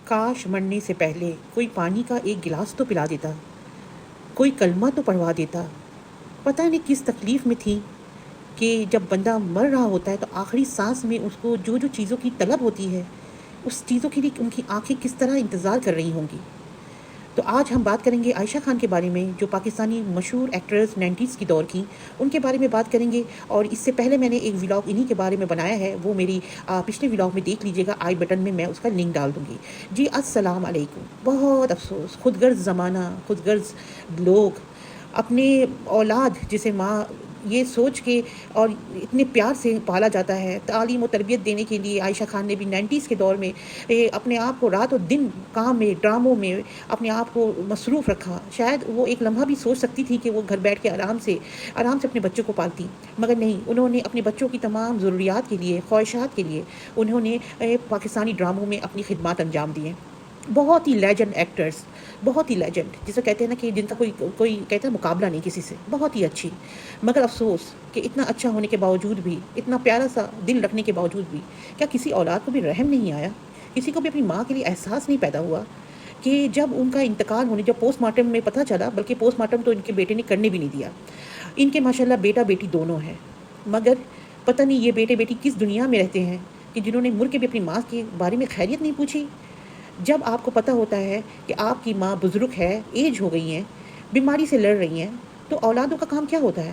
کاش مرنے سے پہلے کوئی پانی کا ایک گلاس تو پلا دیتا، کوئی کلمہ تو پڑھوا دیتا۔ پتہ نہیں کس تکلیف میں تھی کہ جب بندہ مر رہا ہوتا ہے تو آخری سانس میں اس کو جو جو چیزوں کی طلب ہوتی ہے، اس چیزوں کے لیے ان کی آنکھیں کس طرح انتظار کر رہی ہوں گی۔ تو آج ہم بات کریں گے عائشہ خان کے بارے میں، جو پاکستانی مشہور ایکٹرز 90s کی دور کی، ان کے بارے میں بات کریں گے۔ اور اس سے پہلے میں نے ایک ولاگ انہی کے بارے میں بنایا ہے، وہ میری پچھلے ولاگ میں دیکھ لیجیے گا، آئی بٹن میں اس کا لنک ڈال دوں گی۔ جی السلام علیکم۔ بہت افسوس، خود غرض زمانہ، خود غرض لوگ اپنے اولاد جسے ماں یہ سوچ کے اور اتنے پیار سے پالا جاتا ہے، تعلیم و تربیت دینے کے لیے عائشہ خان نے بھی 90s کے دور میں اپنے آپ کو رات و دن کام میں، ڈراموں میں اپنے آپ کو مصروف رکھا۔ شاید وہ ایک لمحہ بھی سوچ سکتی تھی کہ وہ گھر بیٹھ کے آرام سے اپنے بچوں کو پالتی، مگر نہیں، انہوں نے اپنے بچوں کی تمام ضروریات کے لیے، خواہشات کے لیے انہوں نے پاکستانی ڈراموں میں اپنی خدمات انجام دیے۔ بہت ہی لیجنڈ ایکٹرز، بہت ہی لیجنڈ، جسے کہتے ہیں نا کہ جن کا کوئی کہتا ہے مقابلہ نہیں کسی سے، بہت ہی اچھی۔ مگر افسوس کہ اتنا اچھا ہونے کے باوجود بھی، اتنا پیارا سا دل رکھنے کے باوجود بھی، کیا کسی اولاد کو بھی رحم نہیں آیا؟ کسی کو بھی اپنی ماں کے لیے احساس نہیں پیدا ہوا کہ جب ان کا انتقال ہونے، جب پوسٹ مارٹم میں پتہ چلا، بلکہ پوسٹ مارٹم تو ان کے بیٹے نے کرنے بھی نہیں دیا، ان کے ماشاءاللہ بیٹا بیٹی دونوں ہیں، مگر پتہ نہیں یہ بیٹے بیٹی کس دنیا میں رہتے ہیں کہ جنہوں نے مر کے بھی اپنی ماں کے بارے میں خیریت نہیں پوچھی۔ جب آپ کو پتہ ہوتا ہے کہ آپ کی ماں بزرگ ہے، ایج ہو گئی ہیں، بیماری سے لڑ رہی ہیں، تو اولادوں کا کام کیا ہوتا ہے؟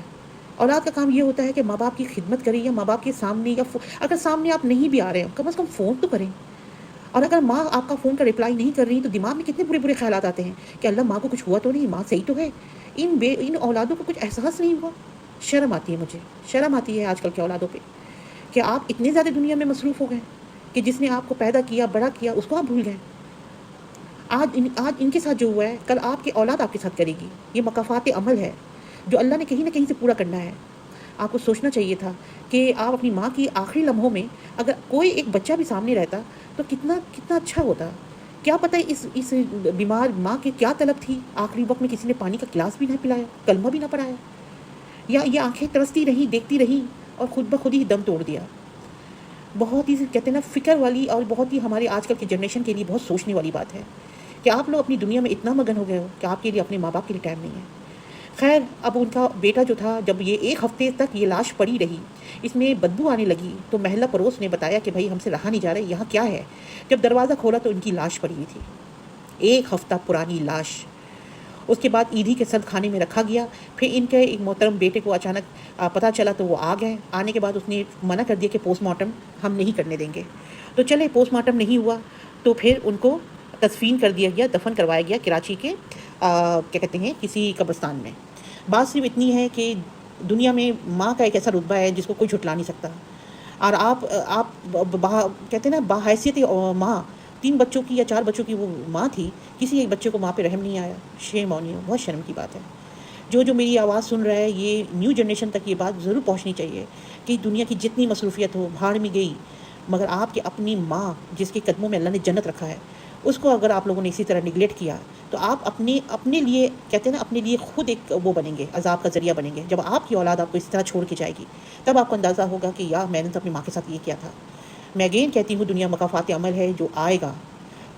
اولاد کا کام یہ ہوتا ہے کہ ماں باپ کی خدمت کریں، یا ماں باپ کے سامنے، یا اگر سامنے آپ نہیں بھی آ رہے ہیں کم از کم فون تو کریں۔ اور اگر ماں آپ کا فون کا رپلائی نہیں کر رہی تو دماغ میں کتنے برے برے خیالات آتے ہیں کہ اللہ ماں کو کچھ ہوا تو نہیں، ماں صحیح تو ہے۔ ان اولادوں کو کچھ احساس نہیں ہوا۔ شرم آتی ہے، مجھے شرم آتی ہے آج کل کے اولادوں پہ کہ آپ اتنے زیادہ دنیا میں مصروف ہو گئے کہ جس نے آپ کو پیدا کیا، بڑا کیا، اس کو آپ بھول گئے۔ آج ان کے ساتھ جو ہوا ہے، کل آپ کی اولاد آپ کے ساتھ کرے گی۔ یہ مکافات عمل ہے جو اللہ نے کہیں نہ کہیں سے پورا کرنا ہے۔ آپ کو سوچنا چاہیے تھا کہ آپ اپنی ماں کی آخری لمحوں میں اگر کوئی ایک بچہ بھی سامنے رہتا تو کتنا اچھا ہوتا۔ کیا پتہ اس بیمار ماں کی کیا طلب تھی، آخری وقت میں کسی نے پانی کا گلاس بھی نہ پلایا، کلمہ بھی نہ پڑھایا، یا یہ آنکھیں ترستی رہیں، دیکھتی رہیں اور خود بخود ہی دم توڑ دیا۔ بہت ہی کہتے ہیں نا فکر والی، اور بہت ہی ہمارے آج کل کی جنریشن کے لیے بہت سوچنے والی بات ہے کہ آپ لوگ اپنی دنیا میں اتنا مگن ہو گئے ہو کہ آپ کے لیے اپنے ماں باپ کے لیے ٹائم نہیں ہے۔ خیر، اب ان کا بیٹا جو تھا، جب یہ 1 ہفتے تک یہ لاش پڑی رہی، اس میں بدبو آنے لگی، تو محلہ پڑوس نے بتایا کہ بھائی ہم سے رہا نہیں جا رہا، یہاں کیا ہے؟ جب دروازہ کھولا تو ان کی لاش پڑی ہوئی تھی، 1 ہفتہ پرانی لاش۔ اس کے بعد عیدی کے ساتھ کھانے میں رکھا گیا۔ پھر ان کے ایک محترم بیٹے کو اچانک پتہ چلا تو وہ آ گئے۔ آنے کے بعد اس نے منع کر دیا کہ پوسٹ مارٹم ہم نہیں کرنے دیں گے۔ تو چلے پوسٹ مارٹم نہیں ہوا تو پھر ان کو تدفین کر دیا گیا، دفن کروایا گیا کراچی کے کیا کہتے ہیں کسی قبرستان میں۔ بات صرف اتنی ہے کہ دنیا میں ماں کا ایک ایسا رتبہ ہے جس کو کوئی جھٹلا نہیں سکتا، اور آپ کہتے ہیں نا باحیثیت ماں، 3 بچوں کی یا 4 بچوں کی وہ ماں تھی، کسی ایک بچے کو ماں پہ رحم نہیں آیا۔ شیم آن یو، بہت شرم کی بات ہے۔ جو میری آواز سن رہا ہے، یہ نیو جنریشن تک یہ بات ضرور پہنچنی چاہیے کہ دنیا کی جتنی مصروفیت ہو بھاڑ میں گئی، مگر آپ کی اپنی ماں جس کے قدموں میں اللہ نے جنت رکھا ہے، اس کو اگر آپ لوگوں نے اسی طرح نگلیکٹ کیا تو آپ اپنے لیے کہتے ہیں نا اپنے لیے خود ایک وہ بنیں گے، عذاب کا ذریعہ بنیں گے۔ جب آپ کی اولاد آپ کو اس طرح چھوڑ کے جائے گی تب آپ کو اندازہ ہوگا کہ یا میں نے تو اپنی ماں کے ساتھ یہ کیا تھا۔ میں اگین کہتی ہوں، دنیا مکافات عمل ہے جو آئے گا۔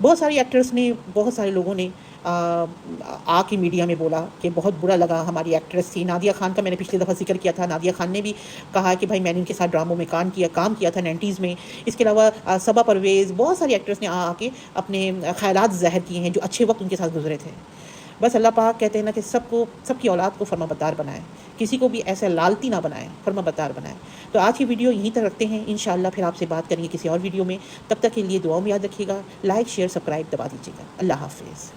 بہت سارے ایکٹرز نے، بہت سارے لوگوں نے آ کے میڈیا میں بولا کہ بہت برا لگا، ہماری ایکٹریس تھی نادیہ خان کا میں نے پچھلی دفعہ ذکر کیا تھا، نادیہ خان نے بھی کہا کہ بھائی میں نے ان کے ساتھ ڈراموں میں کام کیا تھا 90s میں۔ اس کے علاوہ صبا پرویز، بہت ساری ایکٹرس نے آ کے اپنے خیالات ظاہر کیے ہیں جو اچھے وقت ان کے ساتھ گزرے تھے۔ بس اللہ پاک کہتے ہیں نا کہ سب کی اولاد کو فرما بردار بنائے، کسی کو بھی ایسے لالتی نہ بنائے، فرما بردار بنائے۔ تو آج کی ویڈیو یہیں تک رکھتے ہیں، انشاءاللہ پھر آپ سے بات کریں گے کسی اور ویڈیو میں۔ تب تک کے لیے دعاؤں میں یاد رکھیے گا، لائک شیئر سبسکرائب دبا دیجیے گا۔ اللہ حافظ۔